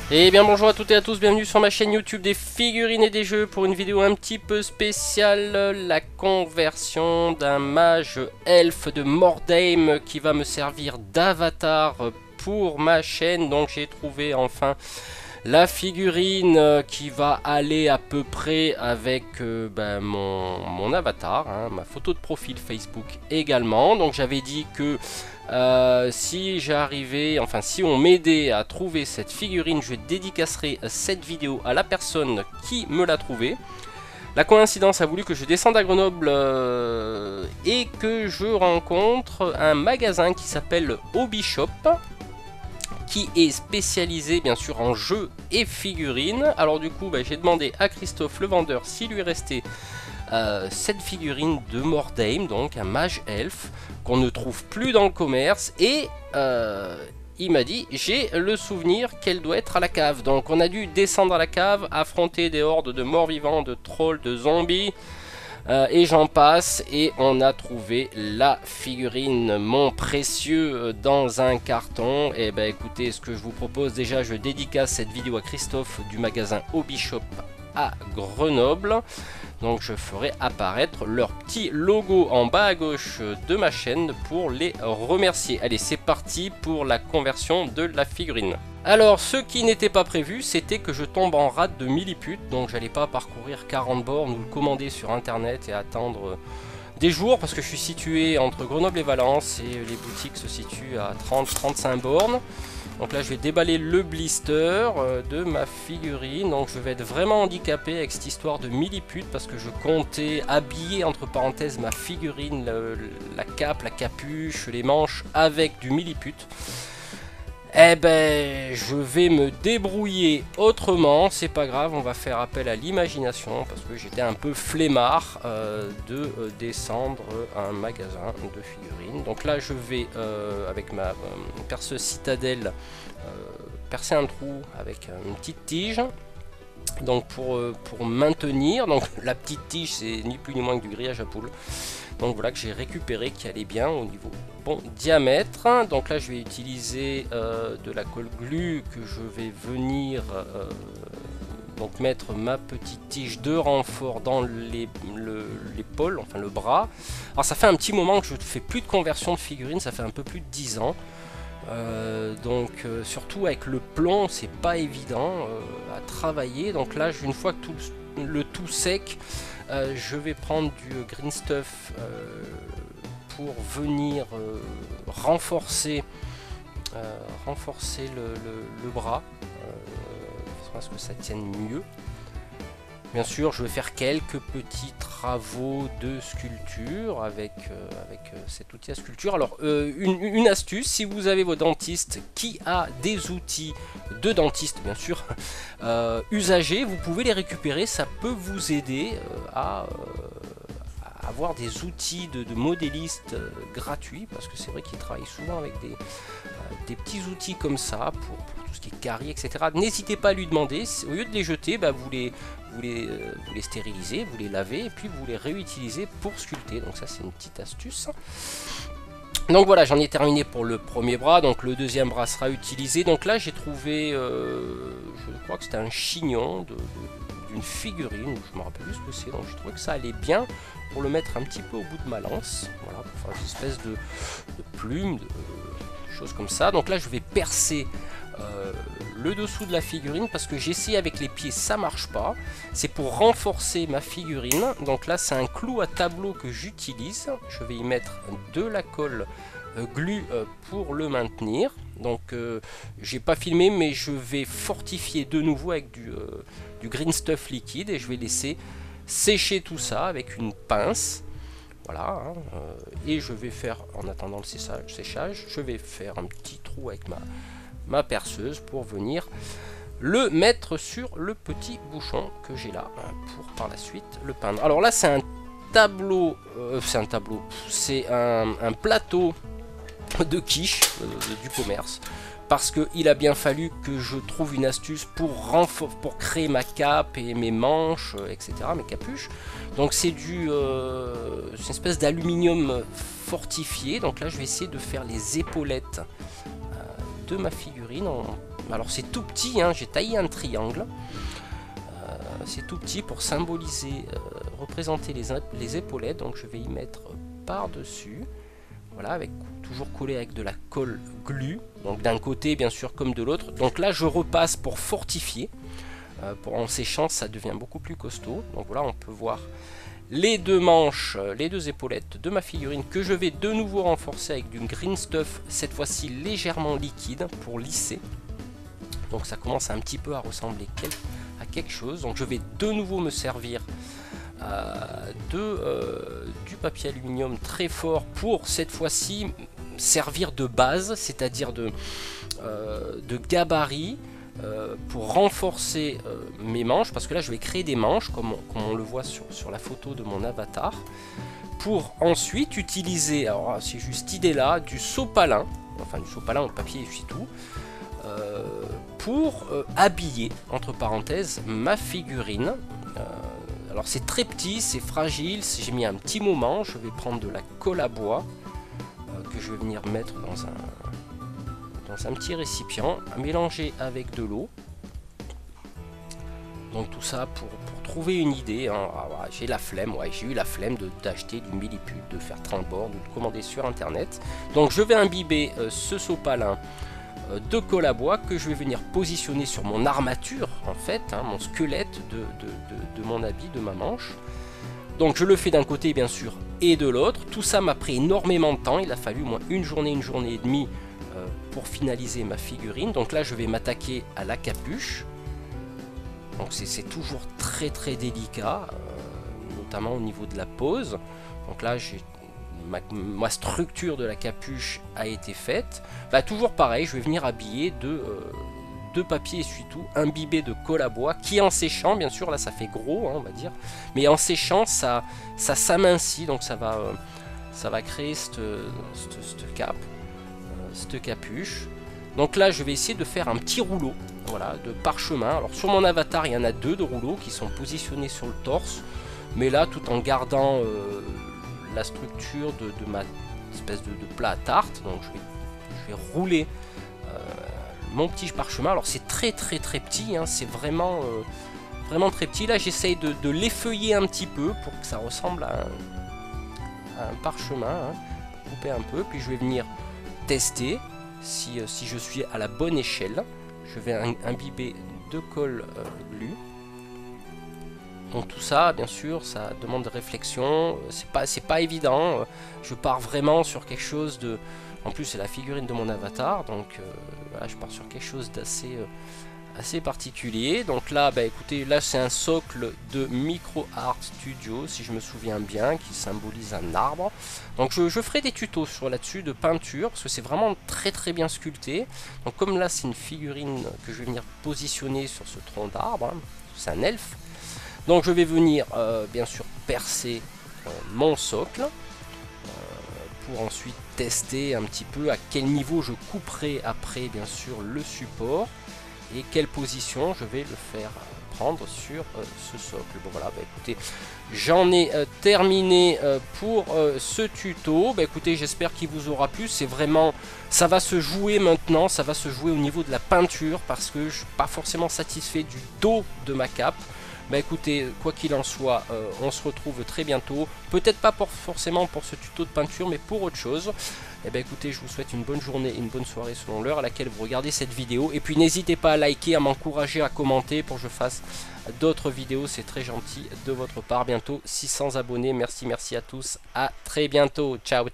Et bien bonjour à toutes et à tous, bienvenue sur ma chaîne YouTube des figurines et des jeux pour une vidéo un petit peu spéciale, la conversion d'un mage elfe de Mordheim qui va me servir d'avatar pour ma chaîne. Donc j'ai trouvé enfin la figurine qui va aller à peu près avec mon avatar, hein, ma photo de profil Facebook également. Donc j'avais dit que si j'arrivais, enfin si on m'aidait à trouver cette figurine, je dédicacerai cette vidéo à la personne qui me l'a trouvée. La coïncidence a voulu que je descende à Grenoble et que je rencontre un magasin qui s'appelle Hobby Shop, qui est spécialisé bien sûr en jeux et figurines. Alors du coup j'ai demandé à Christophe le vendeur s'il lui restait cette figurine de Mordheim, donc un mage elfe qu'on ne trouve plus dans le commerce, et il m'a dit j'ai le souvenir qu'elle doit être à la cave. Donc on a dû descendre à la cave, affronter des hordes de morts vivants, de trolls, de zombies et j'en passe, et on a trouvé la figurine, mon précieux, dans un carton. Et ben écoutez, ce que je vous propose, déjà je dédicace cette vidéo à Christophe du magasin Hobby Shop à Grenoble. Donc je ferai apparaître leur petit logo en bas à gauche de ma chaîne pour les remercier. Allez, c'est parti pour la conversion de la figurine. Alors ce qui n'était pas prévu, c'était que je tombe en rate de millipute. Donc j'allais pas parcourir 40 bornes ou le commander sur internet et attendre des jours, parce que je suis situé entre Grenoble et Valence et les boutiques se situent à 30-35 bornes. Donc là je vais déballer le blister de ma figurine. Donc je vais être vraiment handicapé avec cette histoire de millipute, parce que je comptais habiller entre parenthèses ma figurine, la cape, la capuche, les manches avec du millipute. Eh ben je vais me débrouiller autrement, c'est pas grave, on va faire appel à l'imagination, parce que j'étais un peu flemmard de descendre à un magasin de figurines. Donc là je vais avec ma perceuse citadelle percer un trou avec une petite tige. Donc pour maintenir, donc la petite tige c'est ni plus ni moins que du grillage à poules. Donc voilà, que j'ai récupéré, qui allait bien au niveau bon diamètre. Donc là je vais utiliser de la colle glue que je vais venir donc mettre ma petite tige de renfort dans l'épaule, enfin le bras. Alors ça fait un petit moment que je ne fais plus de conversion de figurines, ça fait un peu plus de 10 ans. Surtout avec le plomb, c'est pas évident à travailler. Donc là une fois que le tout sec, je vais prendre du green stuff pour venir renforcer le bras, parce que ça tienne mieux. Bien sûr, je vais faire quelques petits travaux de sculpture avec cet outil à sculpture. Alors, une astuce, si vous avez votre dentiste qui a des outils de dentiste, bien sûr, usagés, vous pouvez les récupérer. Ça peut vous aider à avoir des outils de modéliste gratuits, parce que c'est vrai qu'ils travaillent souvent avec des petits outils comme ça pour tout ce qui est carie, etc. N'hésitez pas à lui demander. Au lieu de les jeter, vous les stérilisez, vous les lavez et puis vous les réutilisez pour sculpter. Donc ça c'est une petite astuce. Donc voilà, j'en ai terminé pour le premier bras. Donc le deuxième bras sera utilisé. Donc là j'ai trouvé, je crois que c'était un chignon d'une figurine, je ne me rappelle plus ce que c'est. Donc je trouvais que ça allait bien pour le mettre un petit peu au bout de ma lance. Voilà, pour faire une espèce de plume, de choses comme ça. Donc là je vais percer le dessous de la figurine, parce que j'essaie avec les pieds, ça marche pas. C'est pour renforcer ma figurine. Donc là c'est un clou à tableau que j'utilise. Je vais y mettre de la colle glue pour le maintenir. Donc j'ai pas filmé, mais je vais fortifier de nouveau avec du green stuff liquide, et je vais laisser sécher tout ça avec une pince. Voilà, hein, et je vais faire, en attendant le séchage, je vais faire un petit trou avec ma perceuse pour venir le mettre sur le petit bouchon que j'ai là, pour par la suite le peindre. Alors là c'est un tableau, c'est un plateau de quiche du commerce. Parce qu'il a bien fallu que je trouve une astuce pour créer ma cape et mes manches, etc., mes capuches. Donc c'est une espèce d'aluminium fortifié. Donc là je vais essayer de faire les épaulettes de ma figurine. Alors c'est tout petit, hein, j'ai taillé un triangle. C'est tout petit pour symboliser, représenter les épaulettes. Donc je vais y mettre par-dessus. Voilà, avec toujours collé avec de la colle glue, donc d'un côté bien sûr comme de l'autre. Donc là je repasse pour fortifier, en séchant ça devient beaucoup plus costaud. Donc voilà, on peut voir les deux manches, les deux épaulettes de ma figurine que je vais de nouveau renforcer avec du green stuff, cette fois-ci légèrement liquide pour lisser. Donc ça commence un petit peu à ressembler à quelque chose. Donc je vais de nouveau me servir du papier aluminium très fort pour cette fois-ci servir de base, c'est-à-dire de gabarit pour renforcer mes manches, parce que là je vais créer des manches comme on le voit sur la photo de mon avatar, pour ensuite utiliser, alors c'est juste idée là, du sopalin, enfin du sopalin au papier essuie-tout, pour habiller entre parenthèses ma figurine. Alors c'est très petit, c'est fragile, j'ai mis un petit moment. Je vais prendre de la colle à bois que je vais venir mettre dans un petit récipient, mélanger avec de l'eau. Donc tout ça pour trouver une idée, hein. J'ai la flemme, j'ai eu la flemme d'acheter du milliput, de faire trimbord, de le commander sur internet. Donc je vais imbiber ce sopalin de colle à bois que je vais venir positionner sur mon armature en fait, hein, mon squelette de mon habit, de ma manche. Donc je le fais d'un côté bien sûr et de l'autre. Tout ça m'a pris énormément de temps, il a fallu au moins une journée et demie pour finaliser ma figurine. Donc là je vais m'attaquer à la capuche. Donc c'est toujours très délicat, notamment au niveau de la pose. Donc là j'ai ma structure de la capuche a été faite. Toujours pareil, je vais venir habiller de papier essuie-tout imbibé de colle à bois qui en séchant, bien sûr là ça fait gros, hein, on va dire, mais en séchant ça s'amincit, donc ça va créer cette cape, cette capuche. Donc là je vais essayer de faire un petit rouleau, voilà, de parchemin. Alors sur mon avatar il y en a deux de rouleaux qui sont positionnés sur le torse, mais là tout en gardant la structure de ma espèce de plat à tarte. Donc je vais rouler mon petit parchemin. Alors c'est très petit, hein, c'est vraiment très petit. Là j'essaye de l'effeuiller un petit peu pour que ça ressemble à un parchemin, hein, couper un peu, puis je vais venir tester si je suis à la bonne échelle. Je vais imbiber de colle glue. Donc tout ça, bien sûr, ça demande de réflexion, c'est pas évident. Je pars vraiment sur quelque chose de... En plus c'est la figurine de mon avatar, donc voilà, je pars sur quelque chose d'assez particulier. Donc là, écoutez, là c'est un socle de Micro Art Studio, si je me souviens bien, qui symbolise un arbre. Donc je ferai des tutos là-dessus de peinture, parce que c'est vraiment très bien sculpté. Donc comme là c'est une figurine que je vais venir positionner sur ce tronc d'arbre, hein, c'est un elfe. Donc je vais venir bien sûr percer mon socle pour ensuite tester un petit peu à quel niveau je couperai après bien sûr le support et quelle position je vais le faire prendre sur ce socle. Bon voilà, écoutez, j'en ai terminé pour ce tuto. Écoutez, j'espère qu'il vous aura plu. C'est vraiment, ça va se jouer maintenant, ça va se jouer au niveau de la peinture parce que je suis pas forcément satisfait du dos de ma cape. Écoutez, quoi qu'il en soit, on se retrouve très bientôt. Peut-être pas forcément pour ce tuto de peinture, mais pour autre chose. Écoutez, je vous souhaite une bonne journée et une bonne soirée selon l'heure à laquelle vous regardez cette vidéo. Et puis n'hésitez pas à liker, à m'encourager, à commenter pour que je fasse d'autres vidéos. C'est très gentil de votre part. Bientôt 600 abonnés. Merci à tous. À très bientôt. Ciao.